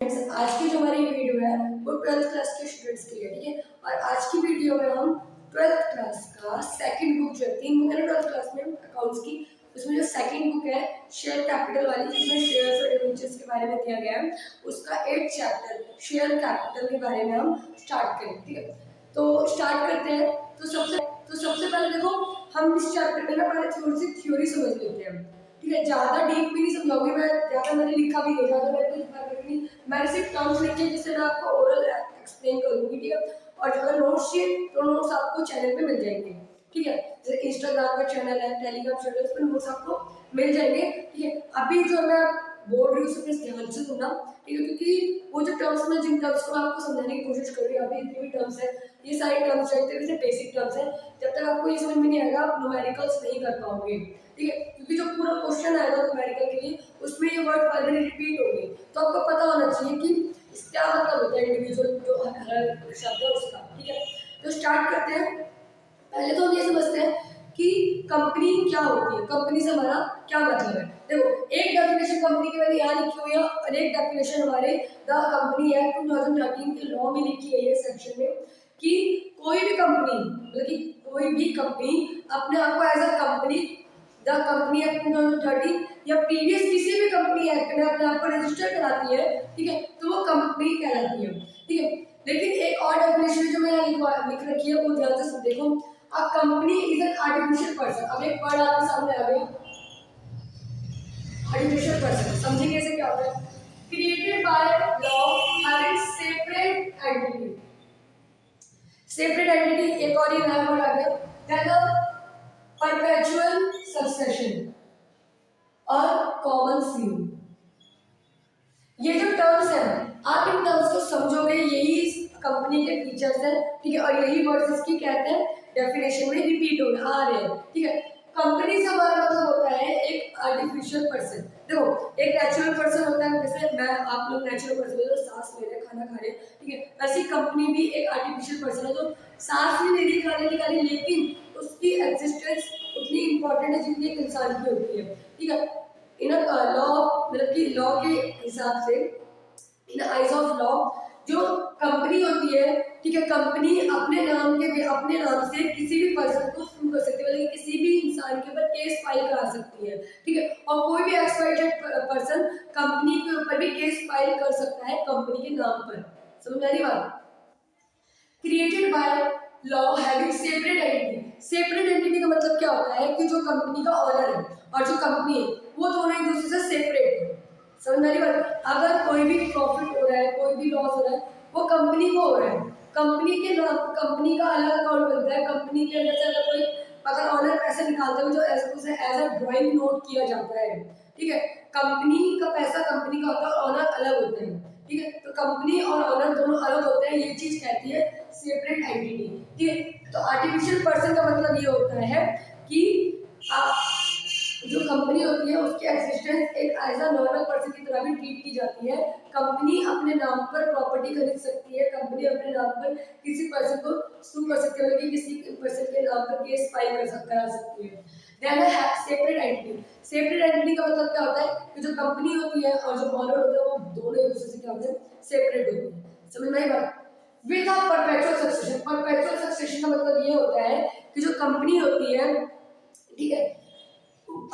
आज की जो हमारी वीडियो है वो 12th क्लास के स्टूडेंट्स के लिए, ठीक है। और आज की वीडियो में हम 12th क्लास का सेकंड बुक जो है, 3 बुक है ना 12th क्लास में अकाउंट्स की, उसमें जो सेकंड बुक है शेयर कैपिटल वाली, जिसमें शेयर्स और डिबेंचर्स के बारे में दिया गया है, उसका 8th चैप्टर शेयर कैपिटल के बारे में हम स्टार्ट करेंगे, ठीक है। तो स्टार्ट करते हैं। तो सबसे पहले देखो, हम इस चैप्टर में ना पहले थोड़ी सी थ्योरी समझ लेते हैं, ठीक है। ज्यादा डीप भी नहीं समझाऊंगी मैं, ज्यादा मैंने लिखा भी नहीं, ज्यादा मैंने कुछ बात नहीं, मैंने सिर्फ टर्म्स लिखे जिससे मैं आपको ओरल एक्सप्लेन करूंगी, ठीक है। और अगर नोट्स चाहिए तो नोट्स आपको चैनल पे मिल जाएंगे, ठीक है। जैसे इंस्टाग्राम का चैनल है, टेलीग्राम चैनल है, उस पर नोट्स आपको मिल जाएंगे, ठीक है। अभी जो मैं बोल रही हूँ उसे प्लीज ध्यान से सुनना, ठीक है, क्योंकि वो जो टर्म्स में जिन टर्म्स को मैं आपको समझाने की कोशिश कर रही हूँ, अभी जितनी भी टर्म्स है, ये सारे टर्म्स हैं, बेसिक टर्म्स हैं। जब तक आपको ये समझ में नहीं आएगा, आप न्यूमेरिकल्स नहीं कर पाओगे, ठीक है। क्योंकि जो पूरा क्वेश्चन आएगा न्यूमेरिकल के लिए, उसमें ये वर्ड ऑलरेडी रिपीट होंगे, तो आपको पता होना चाहिए कि क्या मतलब होता है इंडिविजुअल जो हर शब्द है उसका, ठीक है। तो स्टार्ट करते हैं। पहले तो हम ये समझते हैं कि कंपनी क्या होती है, कंपनी से हमारा क्या मतलब है। देखो, एक डेफिनेशन कंपनी की मैंने यहाँ लिखी हुई है और एक डेफिनेशन हमारे द कंपनी एक्ट 2013 के लॉ में लिखी है, ये सेक्शन में, कि कोई भी कंपनी, मतलब कि कोई भी कंपनी अपने आप को as a company, the company act 2013 या प्रीवियस किसी भी कंपनी एक्ट में अपने आप को रजिस्टर कराती है, ठीक है, तो वो कंपनी कहलाती है, ठीक है। लेकिन एक और डेफिनेशन जो मैंने लिख रखी है वो ध्यान से देखो। A company is an artificial person। अब एक वर्ड आपके सामने आ गया, artificial person, समझेंगे इसे क्या होता है। Created by law having separate entity। Separate entity, एक और ही नया वर्ड आ गया, then a perpetual succession और common seal। ये जो टर्म्स हैं, आप इन टर्म्स को समझोगे, यही कंपनी के फीचर्स हैं, ठीक है। और यही वर्ड्स इसकी कहते हैं डेफिनेशन में रिपीट हो आ रहे हैं, ठीक है। कंपनी से हमारा मतलब होता है एक आर्टिफिशियल पर्सन। देखो, एक नेचुरल पर्सन होता है, जैसे मैं, आप लोग नेचुरल पर्सन हो, सांस ले रहे हैं, खाना खा रहे हैं, ठीक है। ऐसी कंपनी भी एक आर्टिफिशियल पर्सन है जो सांस भी ले रही है, खाने की खा रही, लेकिन उसकी एग्जिस्टेंस उतनी इंपॉर्टेंट है जितनी एक इंसान की होती है, ठीक है। इन लॉ, मतलब कि लॉ के हिसाब से, इन आइज ऑफ लॉ, जो कंपनी होती है, ठीक है, कंपनी अपने नाम से किसी भी पर्सन को सू कर सकती है, मतलब किसी भी इंसान के ऊपर केस फाइल करा सकती है, ठीक है। और कोई भी एक्सपायर्ड पर्सन कंपनी के ऊपर भी केस फाइल कर सकता है कंपनी के नाम पर। समझ आ रही बात। Created by law having separate entity. Separate entity का मतलब क्या होता है कि जो कंपनी का ऑनर है और जो कंपनी है वो दोनों एक दूसरे से सेपरेट है। समझ में आ रही बात। अगर कोई भी प्रॉफिट हो रहा है, कोई भी लॉस हो रहा है, वो कंपनी को हो रहा है, कंपनी के नाम, कंपनी का अलग अकाउंट बनता है, कंपनी के अंदर से अगर कोई, अगर ऑनर पैसे निकालता है जो उसे एज अ ड्राइंग नोट किया जाता है, ठीक है। कंपनी का पैसा कंपनी का होता है और ऑनर अलग होते हैं, ठीक है। तो कंपनी और ऑनर दोनों अलग होते हैं, ये चीज कहती है सेपरेट एंटिटी, ठीक है। तो आर्टिफिशियल पर्सन का मतलब ये होता है कि जो कंपनी होती है उसकी एग्जिस्टेंस एक एज अ नॉर्मल पर्सन की तरह भी ट्रीट की जाती है। कंपनी अपने नाम पर प्रॉपर्टी खरीद सकती है, कंपनी अपने नाम पर किसी पर्सन को सू कर सकती है, कि किसी पर्सन के नाम पर केस फाइल करा सकती है। Then separate entity. Separate entity का मतलब क्या होता है कि जो कंपनी होती है और जो ऑनर होता है वो दोनों एक दूसरे से क्या होते हैं, सेपरेट होते हैं। समझ में आई बात। With a perpetual succession. Perpetual succession का मतलब ये होता है कि जो कंपनी होती है, ठीक है,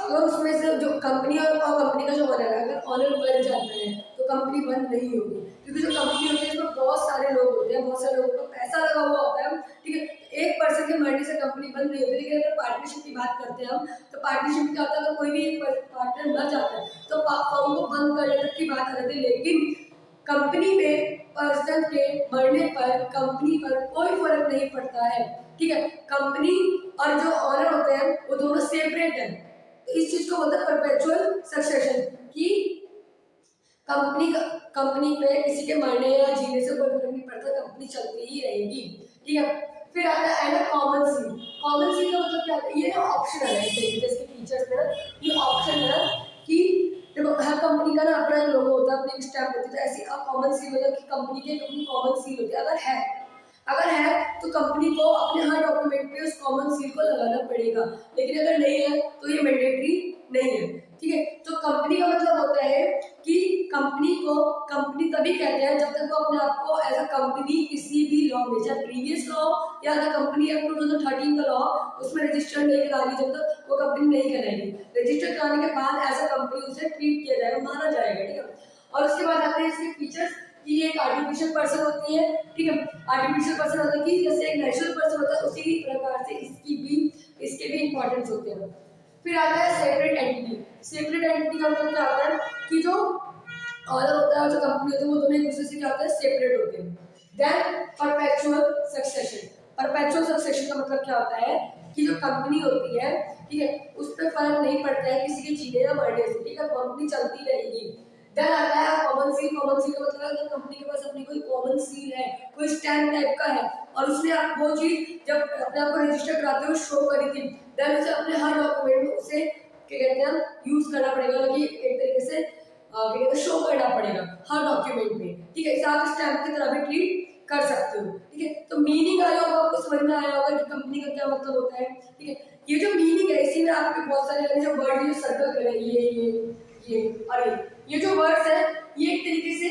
अगर उसमें से जो कंपनी और कंपनी का जो ऑनर है, अगर ऑनर मर जाता है तो कंपनी बंद नहीं होगी, क्योंकि जो कंपनी होती है उसमें बहुत सारे लोग होते हैं, बहुत सारे लोगों का पैसा लगा हुआ होता है, ठीक है। एक पर्सन के मरने से कंपनी बंद नहीं होती। लेकिन अगर पार्टनरशिप की बात करते हैं हम, तो पार्टनरशिप क्या होता है, अगर कोई भी एक पार्टनर मर जाता है तो फर्म को बंद करने तक की बात आ जाती है। लेकिन कंपनी में पर्सन के मरने पर कंपनी पर कोई फर्क नहीं पड़ता है, ठीक है। कंपनी और जो ऑनर होते हैं वो दोनों सेपरेट है। तो इस चीज को बोलते हैं परपेचुअल सक्सेशन, कि कंपनी पे किसी के मरने या जीने से कोई फर्क नहीं पड़ता, कंपनी चलती ही रहेगी, ठीक है। फिर आता है कॉमन सील। कॉमन सील का मतलब क्या होता है, ये ना ऑप्शनल है, इसके फीचर्स में ना ये ऑप्शन है कि देखो हर कंपनी का ना अपना लोगो होता है, अपनी स्टैम्प होती है। तो ऐसी कॉमन सील मतलब कि कंपनी की कॉमन सील होती है। अगर है तो कंपनी को अपने हर डॉक्यूमेंट पे उस कॉमन सील को लगाना पड़ेगा, लेकिन अगर नहीं है तो ये मैंडेटरी नहीं है। ठीक है। तो कंपनी का मतलब होता है कि कंपनी तभी कहते हैं जब तक वो अपने आप को एज अ कंपनी किसी भी लॉ में, चाहे प्रीवियस लॉ या द कंपनी एक्ट 2013 का लॉ उसमें रजिस्टर नहीं करा ली, जब तक वो कंपनी नहीं कराएगी। रजिस्टर कराने के बाद एज अ कंपनी उसे ट्रीट किया जाएगा, माना जाएगा, ठीक है। और उसके बाद आते हैं इसके फीचर्स कि ये एक आर्टिफिशियल पर्सन होती है, ठीक है। आर्टिफिशियल पर्सन होता है कि जैसे एक नेचुरल पर्सन होता है उसी प्रकार से इसके भी इंपॉर्टेंस होते हैं। फिर आता है सेपरेट एंटिटी। सेपरेट एंटिटी का मतलब क्या होता है कि जो ऑनर होता है और जो कंपनी होती है वो दोनों एक दूसरे से क्या होता है, सेपरेट होते हैं। Then perpetual succession. Perpetual succession का मतलब क्या होता है कि जो कंपनी होती है, ठीक है, उस पर फर्क नहीं पड़ता है किसी के जीने या मरने से, ठीक है, कंपनी चलती रहेगी। देन आता है कॉमन सील। कॉमन सील का मतलब है अगर कंपनी के पास अपनी कोई कॉमन सील है, कोई स्टैम्प टाइप का है और उसने आप वो चीज जब अपने आप को रजिस्टर कराते हुए शो करी थी, देन उसे अपने हर डॉक्यूमेंट में उसे क्या कहते हैं यूज करना पड़ेगा, कि एक तरीके से क्या कहते हैं शो करना पड़ेगा हर डॉक्यूमेंट में, ठीक है। इसे आप स्टैम्प की तरह भी ट्रीट कर सकते हो, ठीक है। तो मीनिंग आया होगा, आपको समझ में आया होगा कि कंपनी का क्या मतलब होता है, ठीक है। ये जो मीनिंग है इसी में आपके बहुत सारे जो वर्ड जो सर्कल कर रहे हैं, ये और ये जो वर्ड्स है ये एक तरीके से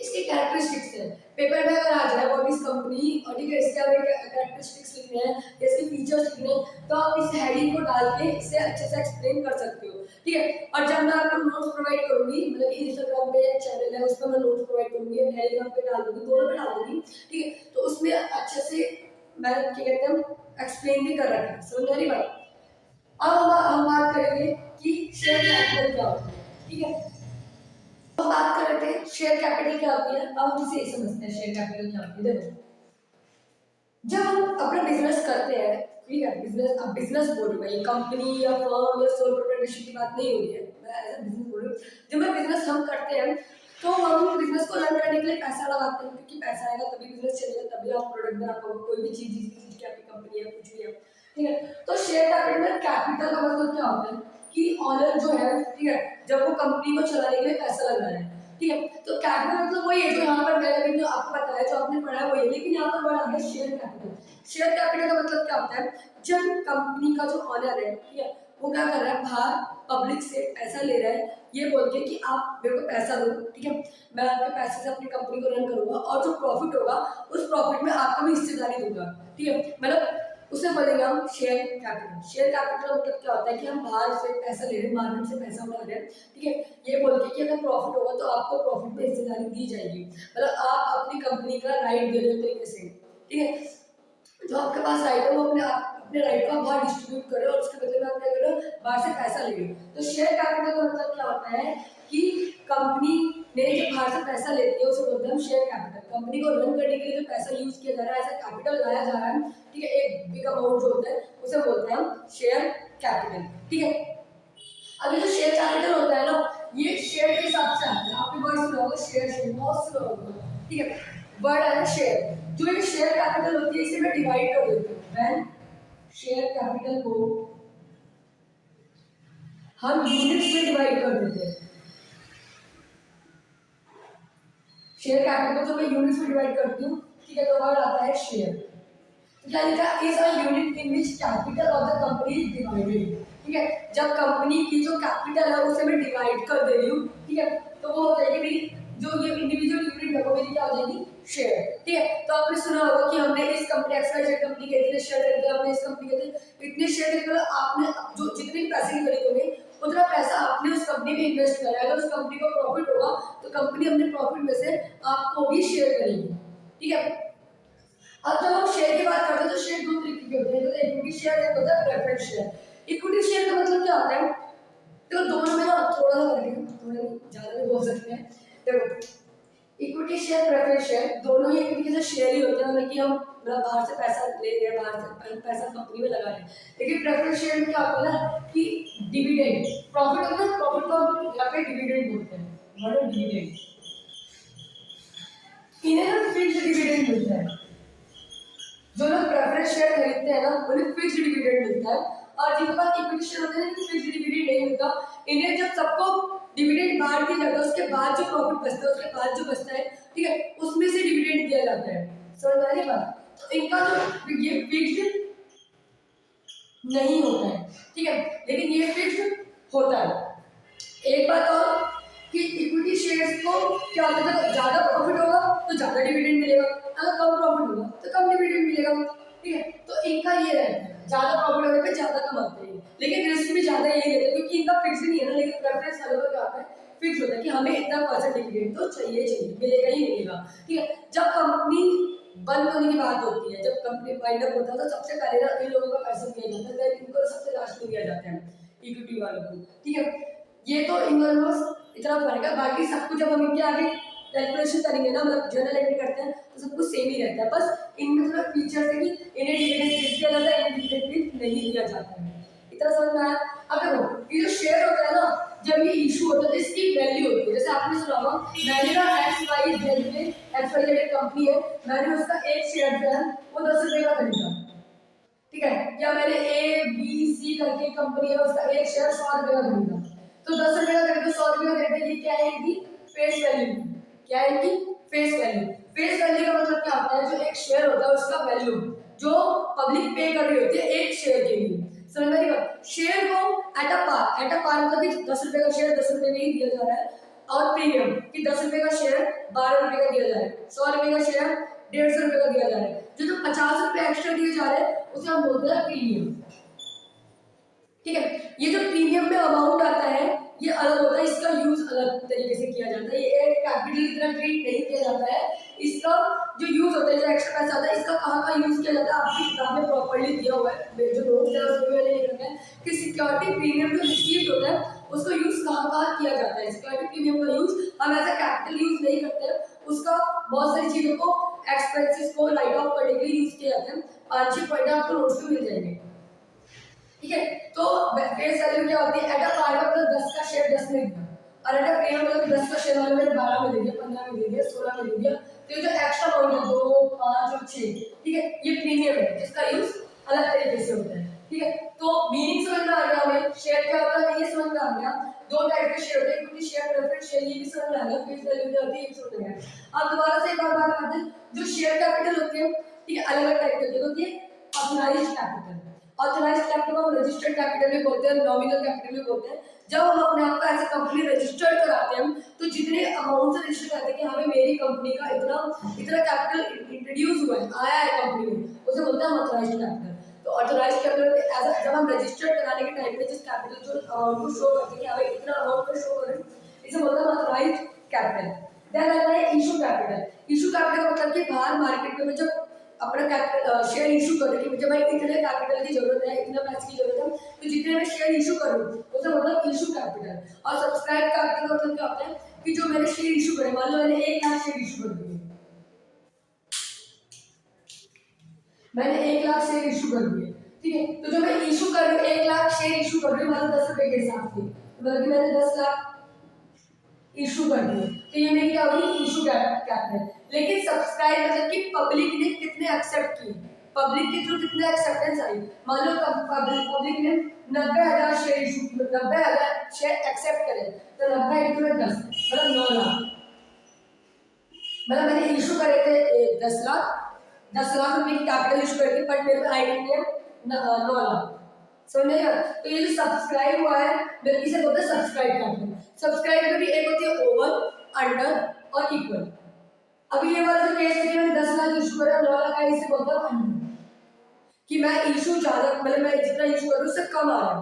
इसके कैरेक्टरिस्टिक्स हैं। पेपर में अगर आ जाए व्हाट इज कंपनी और ठीक है इसके आगे कैरेक्टरिस्टिक्स लिखने हैं, इसके फीचर्स लिखने हैं, तो आप इस हेडिंग को डाल के इसे अच्छे से एक्सप्लेन कर सकते हो, ठीक है। और जब मैं आपको नोट्स प्रोवाइड करूंगी, मतलब कि इंस्टाग्राम पे चैनल है उस पर मैं नोट्स प्रोवाइड करूंगी, टेलीग्राम पे डाल दूंगी, दोनों पे डाल दूंगी, ठीक है। तो उसमें अच्छे से मैं क्या कहते हैं एक्सप्लेन भी कर रखा है, समझ आ रही बात। अब हम बात करेंगे कि शेयर कैपिटल क्या होता है, ठीक है। अब बात कर रहे थे शेयर कैपिटल क्या होती है, अब हम इसे समझते हैं शेयर कैपिटल क्या होती है। देखो जब हम अपना बिजनेस करते हैं, ठीक है, बिजनेस, अब बिजनेस बोल रही हूँ, ये कंपनी या फर्म या सोल प्रोप्राइटरशिप की बात नहीं हो रही है, मैं एज बिजनेस बोल रही हूँ। जब मैं बिजनेस हम करते हैं तो हम बिजनेस को रन करने के लिए पैसा लगाते हैं, क्योंकि पैसा आएगा तभी बिजनेस चलेगा, तभी आप प्रोडक्ट बना पाओगे, कोई भी चीज जिसकी आपकी कंपनी है कुछ भी है, ठीक है। तो शेयर कैपिटल में कैपिटल का मतलब क्या होता है कि ऑनर जो है, ठीक है, जब वो कंपनी को चलाने के लिए पैसा लगा रहा है, ठीक है। तो कैपिटल मतलब वही है जो यहाँ पर मैंने भी जो आपको बताया, जो आपने पढ़ा है वही है, लेकिन यहाँ पर वर्ड आ गया शेयर कैपिटल। शेयर कैपिटल का मतलब क्या होता है, जब कंपनी का जो ऑनर है, ठीक है, वो क्या कर रहा है, बाहर पब्लिक से पैसा ले रहा है, ये बोल के कि आप मेरे को पैसा दो, ठीक है, मैं आपके पैसे से अपनी कंपनी को रन करूंगा और जो प्रॉफिट होगा उस प्रॉफिट में आपको भी हिस्सेदारी दूंगा, ठीक है। मतलब उसे बोलेंगे हम शेयर कैपिटल। शेयर कैपिटल मतलब क्या होता है कि हम बाहर से पैसा ले रहे हैं, मार्केट से पैसा उठा रहे हैं, ठीक है, ये बोल के कि अगर प्रॉफिट होगा तो आपको प्रॉफिट में हिस्सेदारी दी जाएगी, मतलब आप अपनी कंपनी का राइट दे रहे हो तरीके से, ठीक है। जो आपके पास राइट है वो अपने राइट को बाहर डिस्ट्रीब्यूट करे और उसके बदले में आप क्या करो, बाहर से पैसा ले लो। तो शेयर कैपिटल का मतलब क्या होता है कि कंपनी ने जो बाहर से पैसा लेती है उसे बोलते हैं हम शेयर कैपिटल। कंपनी को रन करने के लिए जो पैसा यूज किया जा रहा है, ऐसा कैपिटल लगाया जा रहा है, ठीक है, एक बिग अमाउंट जो होता है उसे बोलते हैं हम शेयर कैपिटल, ठीक है। अब ये जो शेयर कैपिटल होता है ना, ये शेयर के हिसाब से आता है, आपने वर्ड सुना होगा शेयर, बहुत सुना होगा, ठीक है। वर्ड है शेयर, जो ये शेयर कैपिटल होती है इसे मैं डिवाइड कर देती हूँ। व्हेन शेयर कैपिटल को हम यूनिट्स में डिवाइड कर देते हैं, शेयर कैपिटल को जो मैं यूनिट्स में डिवाइड करती हूँ, ठीक है, तो वर्ड आता है शेयर। तो क्या लिखा, is a unit in which capital of the company is divided, ठीक है। जब कंपनी की जो कैपिटल है उसे मैं डिवाइड कर दे रही हूँ, ठीक है, तो वो हो जाएगी मेरी जो ये इंडिविजुअल यूनिट है वो मेरी क्या हो जाएगी, शेयर, ठीक है। तो आपने सुना होगा कि हमने इस कंपनी एक्सवाईजेड कंपनी के इतने शेयर खरीदे, हमने इस कंपनी के इतने शेयर खरीदे, मतलब आपने जो जितने भी पैसे की खरीदोगे उतना पैसा आपने उस कंपनी में इन्वेस्ट करा है। अगर उस कंपनी को प्रॉफिट होगा तो कंपनी अपने प्रॉफिट में से आपको भी शेयर करेगी, ठीक है। अब जब हम शेयर की बात करते हैं तो शेयर दो तरीके के होते हैं, तो इक्विटी शेयर एक होता है प्रेफरेंस शेयर। इक्विटी शेयर का मतलब क्या होता है, तो दोनों में ना थोड़ा सा फर्क है, थोड़ा ज्यादा भी बोल सकते हैं। देखो इक्विटी शेयर प्रेफरेंस शेयर दोनों ही एक तरीके से शेयर ही होते हैं, मतलब कि हम बाहर से पैसा ले रहे हैं, बाहर से पैसा कंपनी में लगा रहे हैं। लेकिन प्रेफरेंस शेयर में क्या होता है ना कि डिविडेंड प्रॉफिट होता है, प्रॉफिट को हम यहाँ पे डिविडेंड बोलते हैं, मतलब डिविडेंड, इन्हें ना फिक्स्ड डिविडेंड मिलता है। जो लोग प्रेफरेंस शेयर खरीदते हैं ना उन्हें फिक्स्ड डिविडेंड मिलता है, और जिनके पास इक्विटी शेयर होते हैं फिक्स्ड डिविडेंड नहीं मिलता। इन्हें जब सबको डिविडेंड बांट दिया जाता है उसके बाद जो प्रॉफिट बचता है, उसके बाद जो बचता है, ठीक है, उसमें से डिविडेंड दिया जाता है, समझ आ रही बात। तो इनका जो ये फिक्स्ड नहीं होता है, ठीक है, लेकिन ये फिक्स्ड होता है। एक बात और कि इक्विटी शेयर्स को क्या होता है, ज़्यादा प्रॉफिट होगा तो ज़्यादा डिविडेंड मिलेगा, अगर कम प्रॉफिट होगा तो कम डिविडेंड मिलेगा, ठीक है। तो इनका ये रहता है, ज़्यादा प्रॉफिट होने पे ज़्यादा कमाते हैं, लेकिन रिस्क भी ज़्यादा यही लेते हैं क्योंकि इनका फिक्स नहीं है ना, लेकिन प्रेफरेंस वालों का क्या होता है, फिक्स होता है कि हमें इतना परसेंट डिविडेंड तो चाहिए चाहिए, मिलेगा ही मिलेगा, ठीक है। जब कंपनी बंद होने की बात होती है, जब कंपनी वाइंड अप होता है तो सबसे पहले ना इन लोगों का पैसा दिया जाता है, इनको सबसे लास्ट में दिया जाता है इक्विटी वालों को, ठीक है। ये तो इन दोनों इतना फर्क है, बाकी सब कुछ जब हम इनके आगे कैलकुलेशन करेंगे ना, मतलब जर्नल एंट्री करते हैं तो सब कुछ सेम ही रहता है, बस इनमें थोड़ा फीचर है कि इन्हें डिविडेंड दिया जाता है, इन्हें डिविडेंड नहीं दिया जाता है। इतना समझ में आया? अब देखो ये जो शेयर होता है ना, जब ये इशू होता है तो इसकी वैल्यू होती है, जैसे आपने सुना होगा मैंने ना एक्स वाई जेड कंपनी है, मैंने उसका एक शेयर जो है वो 10 रुपए का खरीदा, ठीक है, या मैंने ए बी सी करके कंपनी है उसका एक शेयर 100 रुपए का खरीदा, तो 10 रुपए का खरीदा 100 रुपए का खरीदा, ये क्या है इनकी फेस वैल्यू, क्या है इनकी फेस वैल्यू। फेस वैल्यू का मतलब क्या होता है, जो एक शेयर होता है उसका वैल्यू जो पब्लिक पे कर रही होती है एक शेयर के लिए, समझ में आई बात। शेयर को एट अ पार मतलब कि 10 रुपए का शेयर 10 रुपए में ही दिया जा रहा है, और प्रीमियम कि 10 रुपए का शेयर 12 रुपए का दिया जा रहा है, 100 रुपए का शेयर 150 रुपए का दिया जा रहा है, जो 50 रुपए एक्स्ट्रा दिए जा रहे हैं उसे हम बोलते हैं प्रीमियम, ठीक है। ये जो प्रीमियम में अमाउंट आता है ये अलग होता है, इसका यूज अलग तरीके से किया जाता है, ये कैपिटल की तरह ट्रीट नहीं किया जाता है, इसका जो यूज होता है, जो एक्स्ट्रा पैसा आता है इसका कहाँ का यूज किया जाता है आपकी किताब में प्रॉपर्ली दिया हुआ है, जो नोट्स है उसमें मैंने लिख रखा है कि सिक्योरिटी प्रीमियम जो रिसीव्ड होता है उसका यूज कहाँ किया जाता है। सिक्योरिटी प्रीमियम का यूज हम ऐसा कैपिटल यूज नहीं करते हैं, उसका बहुत सारी चीजों को एक्सपेंसेस को राइट ऑफ करने के लिए यूज किया जाता है। 5-6 पॉइंट आपको नोट्स में मिल जाएंगे, ठीक है। तो फेस वैल्यू क्या होती है, एट अ पार मतलब 10 का शेयर 10 में दिया, और एट अ प्रीमियम मतलब 10 का शेयर वाले मैंने 12 में दे दिया, 15 में दे दिया, 16 में दे दिया, तो ये जो एक्स्ट्रा अमाउंट है 2 5 और 6, ठीक है, ये प्रीमियम है जिसका यूज अलग तरीके से होता है, ठीक है। तो मीनिंग समझ में आ गया हमें, शेयर क्या होता है ये समझ में आ गया, दो टाइप के शेयर होते हैं, इक्विटी शेयर प्रेफरेंस शेयर, ये भी समझ में आ गया, फेस वैल्यू क्या होती है ये समझ में आ गया। अब दोबारा से एक और बात करते हैं, जो शेयर कैपिटल होती है, ठीक है, अलग अलग टाइप के होती है, ऑथराइज्ड कैपिटल, ऑथराइज्ड कैपिटल को रजिस्टर्ड कैपिटल भी बोलते हैं, नॉमिनल कैपिटल भी बोलते हैं। जब हम अपने आप को ऐसे कंपनी रजिस्टर्ड कराते हैं तो जितने अमाउंट से रजिस्टर करते हैं कि हमें मेरी कंपनी का इतना इतना कैपिटल इंट्रोड्यूस हुआ है, आया है कंपनी में, उसे बोलते हैं ऑथराइज्ड कैपिटल। तो ऑथराइज्ड कैपिटल एज जब हम रजिस्टर्ड कराने के टाइम पे जिस कैपिटल जो अमाउंट को शो करते हैं कि हमें इतना अमाउंट को शो करें, इसे बोलते हैं ऑथराइज्ड कैपिटल। देन आता है इशू कैपिटल। इशू कैपिटल का मतलब कि बाहर मार्केट में जब अपना कैपिटल शेयर इशू करने की, मुझे भाई इतने कैपिटल की जरूरत है, इतना पैसे की जरूरत है, तो जितने मैं शेयर इशू करूँ उसे मतलब इशू कैपिटल। और सब्सक्राइब कैपिटल का मतलब क्या होता है कि जो मैंने शेयर इशू करे, मान लो मैंने 1 लाख शेयर इशू कर दिए, मैंने 1 लाख शेयर इशू कर दिए, ठीक है, तो जो मैं इशू कर रही हूँ 1 लाख शेयर इशू कर रही हूँ, मतलब 10 रुपए के हिसाब से, मतलब कि मैंने 10 लाख इशू कर दिए, तो ये मेरी क्या होगी इशू कैपिटल। लेकिन सब्सक्राइब मतलब कि पब्लिक ने कितने एक्सेप्ट किए, पब्लिक के थ्रू कितने एक्सेप्टेंस आई, मान लो पब्लिक ने 90,000 शेयर इशू, 90,000 शेयर एक्सेप्ट करे, तो 90 इंटू 10 मतलब 9 लाख, मतलब मैंने इशू करे थे 10 लाख, 10 लाख रुपए की कैपिटल इशू करके, बट मेरे पे आई है 9 लाख, समझिएगा। तो ये जो सब्सक्राइब हुआ है मेरे इसे बोलते हैं सब्सक्राइब कैपिटल। सब्सक्राइब में भी एक होती है ओवर, अंडर और इक्वल। अभी ये वाला जो केस है मैंने 10 लाख इशू करा, 9 लाख आई, इसे बोलते हैं अंडर, कि मैं इशू ज्यादा मतलब मैं जितना इशू करूँ उससे कम आ रहा है।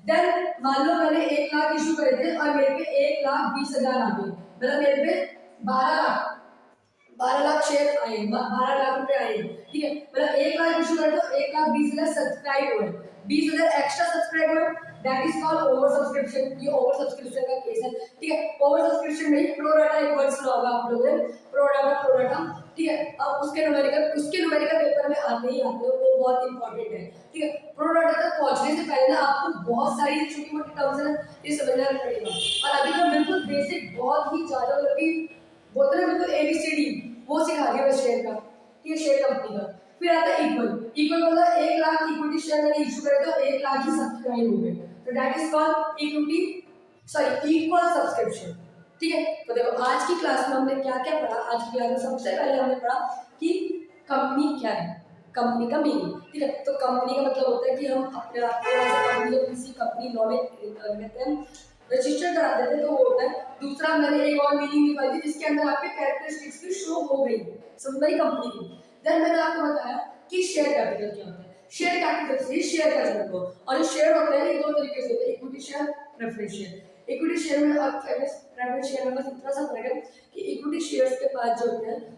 देन मान लो मैंने 1 लाख इशू करे थे और मेरे पे 1,20,000 आ गए, मतलब मेरे पे 12 लाख शेयर आए, 12 लाख रुपए आए, ठीक है, मतलब 1 लाख इशू करे तो 1,20,000 सब्सक्राइब हुए, 20,000 एक्स्ट्रा सब्सक्राइब हुए, that is called over subscription. ये ओवर सब्सक्रिप्शन का केस है, ठीक है। ओवर सब्सक्रिप्शन नहीं, प्रो राटा एक वर्ड सुना होगा आप लोगों ने, प्रो राटा, ठीक है। अब उसके न्यूमेरिकल पेपर में आते ही आते हो, वो बहुत इंपॉर्टेंट है, ठीक है। प्रो राटा तक पहुंचने से पहले ना आपको बहुत सारी छोटी मोटी टर्म्स हैं ये समझना पड़ेगा, और अभी तो बिल्कुल बेसिक बहुत ही ज्यादा मतलब कि बोलते हैं बिल्कुल ABCD वो सिखा दिया बस शेयर का, ठीक है, शेयर कंपनी का। फिर आता है इक्वल, इक्वल मतलब 1 लाख इक्विटी शेयर मैंने इशू करे तो 1 लाख ही सब्सक्राइब हो गए, तो that is called equity equal subscription, ठीक है। तो देखो आज की क्लास में हमने क्या क्या पढ़ा, आज की क्लास में सबसे पहले हमने पढ़ा कि कंपनी क्या है, कंपनी का मीनिंग, ठीक है। तो कंपनी का मतलब होता है कि हम अपने आप को कंपनी किसी कंपनी लॉ में कहते हैं रजिस्टर करा देते हैं, तो वो होता है। दूसरा मैंने एक और मीनिंग निकाली थी जिसके अंदर आपके कैरेक्टरिस्टिक्स की शो हो गई, समझ गई कंपनी की। देन मैंने आपको बताया कि शेयर कैपिटल क्या होता है। शेयर कैपिटल से शेयर कैपिटल को, और जो शेयर होता है ये दो तरीके से होता है, equity share, preference share. Equity share में और प्रेफरेंस शेयर में बस इतना सा फर्क है कि इक्विटी शेयर्स के पास जो होते हैं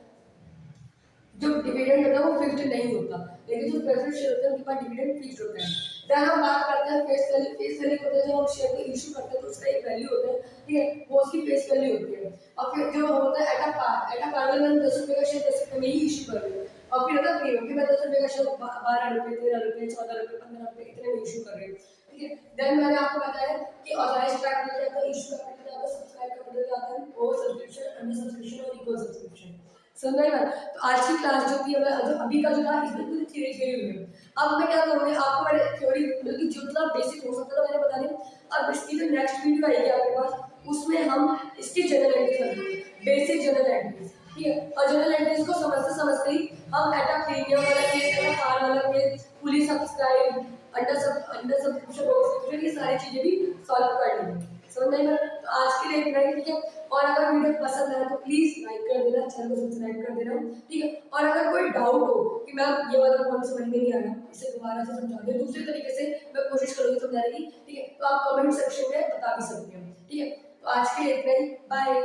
जो डिविडेंड होता है वो फिक्स्ड नहीं होता, लेकिन जो प्रेफरेंस शेयर होते हैं उनके पास डिविडेंड फिक्स्ड होता है। देन हम बात करते हैं फेस वैल्यू। फेस वैल्यू होता है जब हम शेयर को इशू करते हैं तो उसका एक वैल्यू होता है, ठीक है, वो उसकी फेस वैल्यू होती है। और फिर जो होता है एट अ पार में 10 रुपये का शेयर 10 रुपये में ही इशू कर रहे हैं। और फिर होता है प्रीमियम कि मैं 10 रुपये का शेयर 12 रुपये, 13 रुपये, 14 रुपये, 15 रुपये इतने में इशू कर रहे हैं, ठीक है। देन मैंने आपको बताया कि ऑथराइज्ड कैपिटल क्या होता है, इशू कैपिटल क्या होता है, सब्सक्राइब कैपिटल क्या होता है, ओवर सब्सक्रिप्शन, अंडर सब्सक्रिप्शन और इक्वल सब्सक्रिप्शन। समझ में? तो आज की क्लास जो थी मैं जो अभी का जो था इसमें पूरी थ्योरी हुई है। अब मैं क्या करूँगी, आपको मैंने थ्योरी बल्कि जितना बेसिक हो सकता था मैंने बता दिया। अब इसकी जो नेक्स्ट वीडियो आएगी आपके पास उसमें हम इसकी जनरल एंट्रीज करेंगे, बेसिक जनरल एंट्रीज, ठीक है। और जनरल एंट्रीज को समझते समझते ही हम एट अ प्रीमियम वाला केस, एट अ पार वाला case, fully subscribe, under subscription, over subscription, ये सारी चीजें भी सॉल्व कर लेंगे। समझ में? तो आज के लिए इतना ही, ठीक है। और अगर वीडियो पसंद आए तो प्लीज लाइक कर देना, चैनल को सब्सक्राइब कर देना, ठीक है। और अगर कोई डाउट हो कि मैम ये वाला पॉइंट समझ में नहीं आया, इसे दोबारा से समझा दे दूसरे तरीके से, मैं कोशिश करूंगी समझाने की, ठीक है। तो आप कमेंट सेक्शन में बता भी सकते हो, ठीक है। तो आज के लिए इतना ही, बाय।